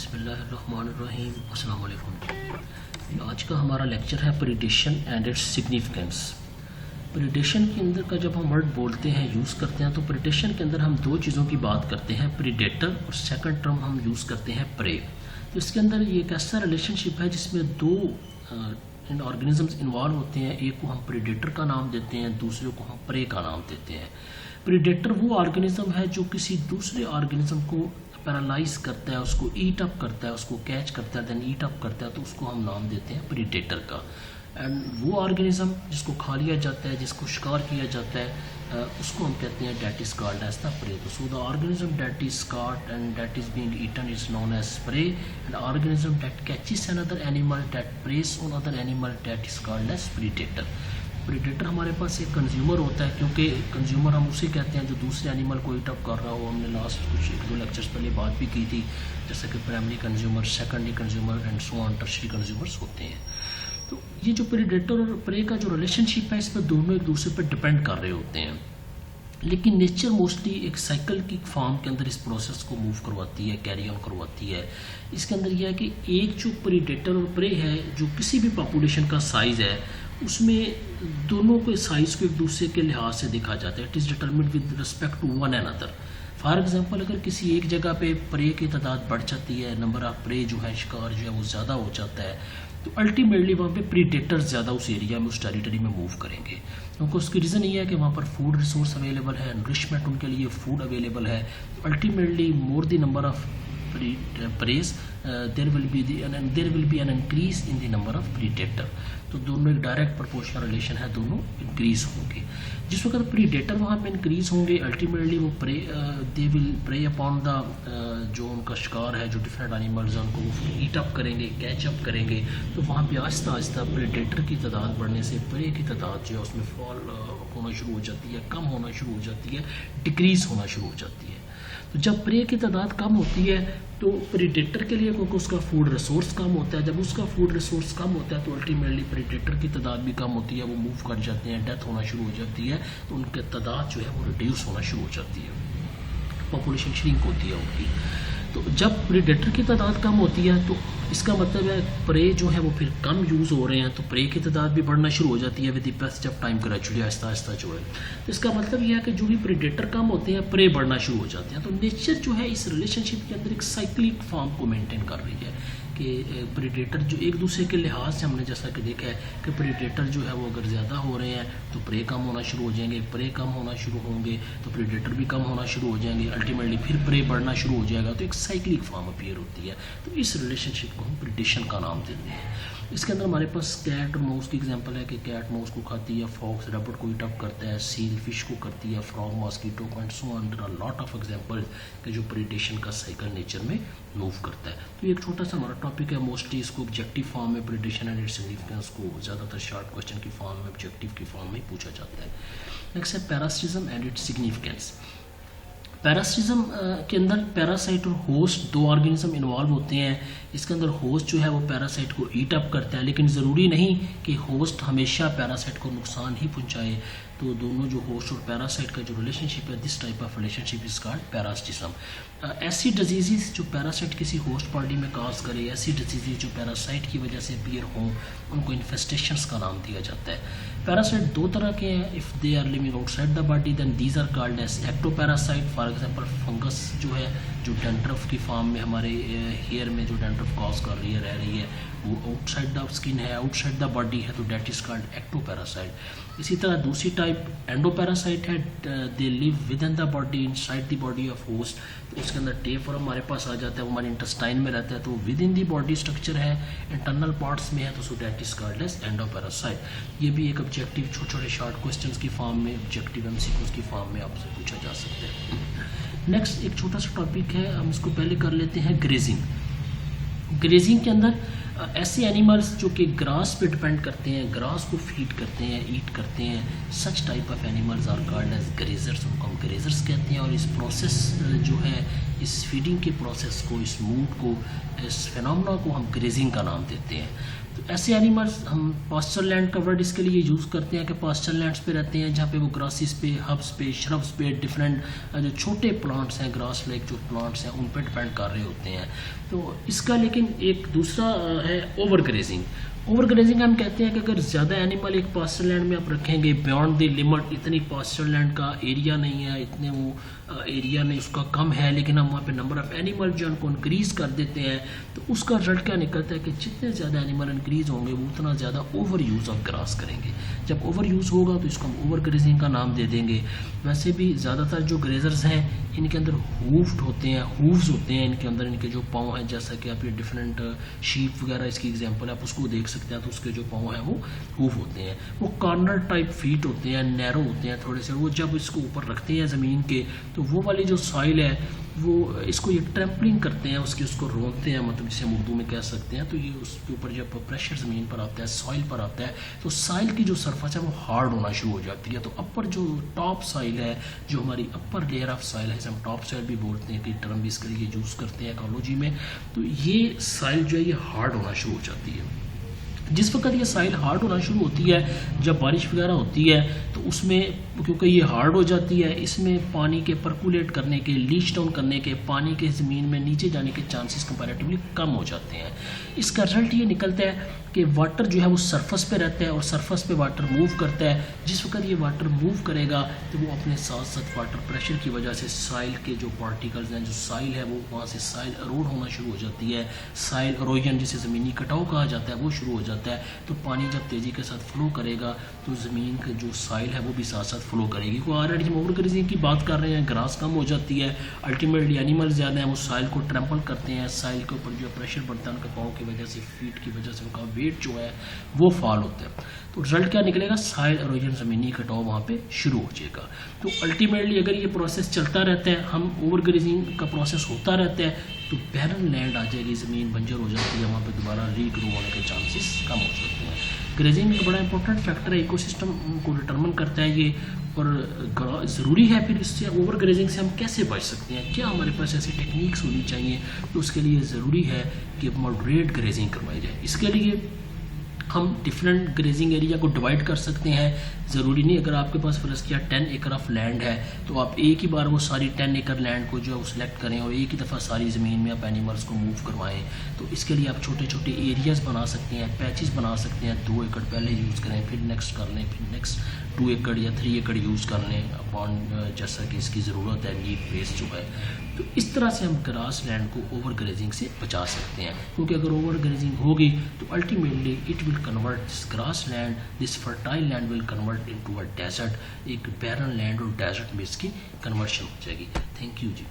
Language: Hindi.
बिस्मिल्लाहिर्रहमानिर्रहीम। अस्सलाम वालेकुम। आज का हमारा लेक्चर है predation and its significance. Predation के अंदर का जब हम वर्ड बोलते हैं यूज़ करते हैं तो प्रीडेशन के अंदर हम दो चीज़ों की बात करते हैं, प्रीडेटर और सेकंड टर्म हम यूज़ करते हैं प्रे। तो इसके अंदर ये एक ऐसा रिलेशनशिप है जिसमें दो ऑर्गेनिजम्स इन्वॉल्व होते हैं। एक को हम प्रीडेटर का नाम देते हैं, दूसरे को हम प्रे का नाम देते हैं। प्रीडेटर वो ऑर्गेनिज्म है जो किसी दूसरे ऑर्गेनिज्म को पैरालाइज करता है, उसको ईट अप करता है, उसको कैच करता है, देन ईट अप करता है, तो उसको हम नाम देते हैं प्रीडेटर का। एंड वो ऑर्गेनिज्म जिसको खा लिया जाता है, जिसको शिकार किया जाता है, उसको हम कहते हैं that is called as the prey. So the organism that is caught and that is being eaten is known as prey, and organism that catches another animal that preys on other animal that is called as predator. Predator हमारे पास एक कंज्यूमर होता है, क्योंकि कंज्यूमर हम उसे कहते हैं जो दूसरे एनिमल को ईट अप कर रहा हो। हमने लास्ट कुछ एक दो लेक्चर्स पहले बात भी की थी, जैसे कि primary consumer, secondary consumer and so on tertiary consumers होते हैं। तो ये जो प्रीडेटर और प्रे का जो रिलेशनशिप है, इसमें दोनों एक दूसरे पर डिपेंड कर रहे होते हैं। लेकिन नेचर मोस्टली एक साइकिल की फॉर्म के अंदर इस प्रोसेस को मूव करवाती है, कैरी ऑन करवाती है। इसके अंदर यह है कि एक जो प्रीडेटर और प्रे है, जो किसी भी पॉपुलेशन का साइज़ है, उसमें दोनों के साइज़ को एक दूसरे के लिहाज से देखा जाता है। It is determined with respect to one and other. For example, अगर किसी एक जगह पे प्रे की तादाद बढ़ जाती है, नंबर ऑफ प्रे जो है, शिकार जो है वो ज़्यादा हो जाता है, तो अल्टीमेटली वहाँ पे प्रीडेटर्स ज़्यादा उस एरिया में, उस टेरिटरी में मूव करेंगे। क्योंकि उसकी रीज़न ये है कि वहाँ पर फूड रिसोर्स अवेलेबल है, नरिशमेंट उनके लिए फूड अवेलेबल है। Ultimately more the number of press there will be an increase in the number of predator। तो दोनों एक डायरेक्ट प्रोपोर्शनल रिलेशन है, दोनों इंक्रीज होंगे। जिस वक्त प्रीडेटर वहाँ पे इंक्रीज होंगे, अल्टीमेटली वो they will prey upon the जो उनका शिकार है, जो डिफरेंट एनिमल्स हैं, उनको वो ईट अप करेंगे, कैच अप करेंगे। तो वहाँ पे आहिस्ता आहिस्ता प्रीडेटर की तादाद बढ़ने से प्रे की तादाद जो है उसमें फॉल होना शुरू हो जाती है, कम होना शुरू हो जाती है, डिक्रीज होना शुरू हो जाती है। तो जब प्रे की तादाद कम होती है तो प्रीडेटर के लिए, क्योंकि उसका फूड रिसोर्स कम होता है, जब उसका फूड रिसोर्स कम होता है तो अल्टीमेटली प्रीडेटर की तादाद भी कम होती है, वो मूव कर जाते हैं, डेथ होना शुरू हो जाती है, तो उनकी तादाद जो है वो रिड्यूस होना शुरू हो जाती है, पॉपुलेशन श्रिंक होती है उनकी। तो जब प्रीडेटर की तादाद कम होती है तो इसका मतलब है प्रे जो है वो फिर कम यूज़ हो रहे हैं, तो प्रे की तादाद भी बढ़ना शुरू हो जाती है with the passage of time, gradually Aahista Aahista जो है। तो इसका मतलब यह है कि जो भी प्रीडेटर कम होते हैं, प्रे बढ़ना शुरू हो जाते हैं। तो नेचर जो है इस रिलेशनशिप के अंदर एक साइक्लिक फॉर्म को मेंटेन कर रही है कि प्रीडेटर जो एक दूसरे के लिहाज से, हमने जैसा कि देखा है कि प्रीडेटर जो है वो अगर ज़्यादा हो रहे हैं तो प्रे कम होना शुरू हो जाएंगे, प्रे कम होना शुरू होंगे तो प्रीडेटर भी कम होना शुरू हो जाएंगे, अल्टीमेटली फिर प्रे बढ़ना शुरू हो जाएगा। तो एक साइक्लिक फॉर्म अपीयर होती है। तो इस रिलेशनशिप को हम प्रीडेशन का नाम देते हैं। इसके अंदर हमारे पास कैट और माउस की एग्जांपल है कि कैट माउस को खाती है, फॉक्स रैबिट को ईट अप करता है, सील फिश को करती है, फ्रॉग मॉस्किटो को, and so on. There are lot of example कि जो प्रीडेशन का साइकिल नेचर में मूव करता है। तो एक छोटा सा हमारा टॉपिक है, मोस्टली इसको ऑब्जेक्टिव फॉर्म में प्रीडेशन एंड इट्स सिग्निफिकेंस को ज़्यादातर शॉर्ट क्वेश्चन की फॉर्म में, ऑब्जेक्टिव की फॉर्म में पूछा जाता है। नेक्स्ट है parasitism and its significance. Parasitism के अंदर पैरासाइट और होस्ट दो ऑर्गेनिज्म इन्वॉल्व होते हैं। इसके अंदर होस्ट जो है वो पैरासाइट को ईट अप करता है, लेकिन ज़रूरी नहीं कि होस्ट हमेशा पैरासाइट को नुकसान ही पहुंचाए। तो दोनों जो होस्ट और पैरासाइट का जो रिलेशनशिप है, this type of relationship is called parasitism. ऐसी डिजीज़ जो पैरासाइट किसी होस्ट बॉडी में काज करे, ऐसी डिजीज़ जो पैरासाइट की वजह से अपीयर हों, उनको इन्फेस्टेशंस का नाम दिया जाता है। पैरासाइट दो तरह के हैं। If they are living outside the body then these are called as ectoparasite. For example fungus जो है, जो डैंड्रफ की फॉर्म में हमारे हेयर में जो डैंड्रफ कॉज कर रही है, रह रही है, वो आउटसाइड द स्किन है, आउटसाइड द बॉडी है, तो डेट इज कॉल्ड एक्टोपैरासाइट। इसी तरह दूसरी टाइप एंडोपैरासाइट है, they live with in the body, inside the body of host. तो उसके अंदर टेपवर्म हमारे पास आ जाता है, वो हमारे इंटेस्टाइन में रहता है, तो within the body structure है, इंटरनल पार्ट्स में है, तो so that is called as endoparasite. ये भी एक ऑब्जेक्टिव छोटे छोटे शॉर्ट क्वेश्चंस की फॉर्म में, ऑब्जेक्टिव एमसीक्यूज की फॉर्म में आपसे पूछा जा सकता है। नेक्स्ट एक छोटा सा टॉपिक है, हम इसको पहले कर लेते हैं, ग्रेजिंग। ग्रेजिंग के अंदर ऐसे एनिमल्स जो कि ग्रास पे डिपेंड करते हैं, ग्रास को फीड करते हैं, ईट करते हैं, such type of animals are called as grazers. उनको हम ग्रेजर्स कहते हैं। और इस प्रोसेस जो है, इस फीडिंग के प्रोसेस को, इस मूड को, इस फिनोमेना को हम ग्रेजिंग का नाम देते हैं। तो ऐसे एनिमल्स हम पास्चर लैंड का वर्ड इसके लिए यूज़ करते हैं कि पास्चर लैंड्स पे रहते हैं जहाँ पे वो ग्रासिस पे, हब्स पे, श्रब्स पे, डिफरेंट जो छोटे प्लांट्स हैं, ग्रास लाइक जो प्लांट्स हैं उन पर डिपेंड कर रहे होते हैं। तो इसका लेकिन एक दूसरा है ओवर ग्रेजिंग। ओवर ग्रेजिंग हम कहते हैं कि अगर ज़्यादा एनिमल एक पास्चर लैंड में आप रखेंगे, बियॉन्ड द लिमिट, इतनी पास्चर लैंड का एरिया नहीं है, इतने वो एरिया नहीं उसका कम है, लेकिन हम वहाँ पे नंबर ऑफ़ एनिमल जो उनको इंक्रीज़ कर देते हैं, तो उसका रिजल्ट क्या निकलता है कि जितने ज़्यादा एनिमल इंक्रीज़ होंगे वो उतना ज़्यादा ओवर यूज़ ऑफ ग्रास करेंगे। जब ओवर यूज़ होगा तो इसको हम ओवर ग्रेजिंग का नाम दे देंगे। वैसे भी ज़्यादातर जो ग्रेजर्स हैं इनके अंदर हूव्स होते हैं इनके अंदर, इनके जो पाँव हैं, जैसा कि आप ये डिफरेंट शीप वगैरह इसकी एग्जांपल आप उसको देख सकते हैं, तो उसके जो पाँव हैं वो हूव होते हैं। वो कॉर्नर टाइप फीट होते हैं, नैरो होते हैं थोड़े से। वो जब इसको ऊपर रखते हैं ज़मीन के तो वो वाली जो सॉइल है वो इसको ये ट्रैम्पलिंग करते हैं, उसको रोनते हैं, मतलब जिसे हम उर्दू में कह सकते हैं। तो ये उसके ऊपर जब प्रेशर ज़मीन पर आता है, सॉइल पर आता है, तो सॉइल की जो सरफेस है वो हार्ड होना शुरू हो जाती है। तो अपर जो टॉप सॉइल है, जो हमारी अपर लेयर ऑफ सॉइल है, जिसे हम टॉप सॉइल भी बोलते हैं, कि टर्म भी इसके लिए यूज़ करते हैं इकोलॉजी में, तो ये सॉइल जो है ये हार्ड होना शुरू हो जाती है। जिस वक्त ये सॉइल हार्ड होना शुरू होती है, जब बारिश वगैरह होती है, तो उसमें क्योंकि ये हार्ड हो जाती है, इसमें पानी के परकुलेट करने के, लीच डाउन करने के, पानी के ज़मीन में नीचे जाने के चांसेस कंपैरेटिवली कम हो जाते हैं। इसका रिजल्ट ये निकलता है कि वाटर जो है वो सरफेस पे रहता है और सरफेस पे वाटर मूव करता है। जिस वक्त ये वाटर मूव करेगा तो वो अपने साथ साथ वाटर प्रेशर की वजह से सॉइल के जो पार्टिकल्स हैं, जो सॉइल है वो वहाँ से सॉइल एरोड होना शुरू हो जाती है। सॉइल एरोजन, जिसे ज़मीनी कटाव कहा जाता है, वो शुरू हो जाता है। तो पानी जब तेज़ी के साथ फ्लो करेगा तो ज़मीन का जो सॉइल है वो भी साथ साथ फ्लो करेगी। को ऑलरेडी हम ओवर ग्रेजिंग की बात कर रहे हैं, ग्रास कम हो जाती है, अल्टीमेटली एनिमल ज़्यादा हैं, वो सॉइल को ट्रैम्पल करते हैं, सॉइल के ऊपर जो प्रेशर बढ़ता है उनके पाँव की वजह से, फीट की वजह से उनका वेट जो है वो फॉल होता है। तो रिजल्ट क्या निकलेगा, सॉइल एरोजन, ज़मीनी कटाव वहाँ पे शुरू हो जाएगा। तो अल्टीमेटली अगर ये प्रोसेस चलता रहता है, हम ओवर ग्रेजिंग का प्रोसेस होता रहता है, तो बैरन लैंड आ जाएगी, ज़मीन बंजर हो जाती है, वहाँ पे दोबारा रीग्रो होने के चांसेस कम हो सकते हैं। ग्रेजिंग एक बड़ा इंपॉर्टेंट फैक्टर है, इकोसिस्टम को डिटरमिन करता है ये, और ज़रूरी है। फिर इससे ओवर ग्रेजिंग से हम कैसे बच सकते हैं, क्या हमारे पास ऐसी टेक्निक्स होनी चाहिए, तो उसके लिए ज़रूरी है कि मॉडरेट ग्रेजिंग करवाई जाए। इसके लिए हम डिफरेंट ग्रेजिंग एरिया को डिवाइड कर सकते हैं। ज़रूरी नहीं, अगर आपके पास फ़र्ज़ किया 10 एकड़ ऑफ लैंड है तो आप एक ही बार वो सारी 10 एकड़ लैंड को जो है वो सिलेक्ट करें और एक ही दफ़ा सारी ज़मीन में आप एनिमल्स को मूव करवाएं। तो इसके लिए आप छोटे छोटे एरियाज़ बना सकते हैं, पैचेस बना सकते हैं। 2 एकड़ पहले यूज़ करें, फिर नेक्स्ट कर लें, फिर नेक्स्ट 2 एकड़ या 3 एकड़ यूज़ कर लें अपॉन जैसा कि इसकी ज़रूरत है, नीड बेस जो है। तो इस तरह से हम ग्रास लैंड को ओवर ग्रेजिंग से बचा सकते हैं, क्योंकि अगर ओवर ग्रेजिंग होगी तो ultimately it will convert this grassland, this fertile land will convert into a desert. एक बैरन लैंड और डेजर्ट में इसकी कन्वर्शन हो जाएगी। Thank you ji.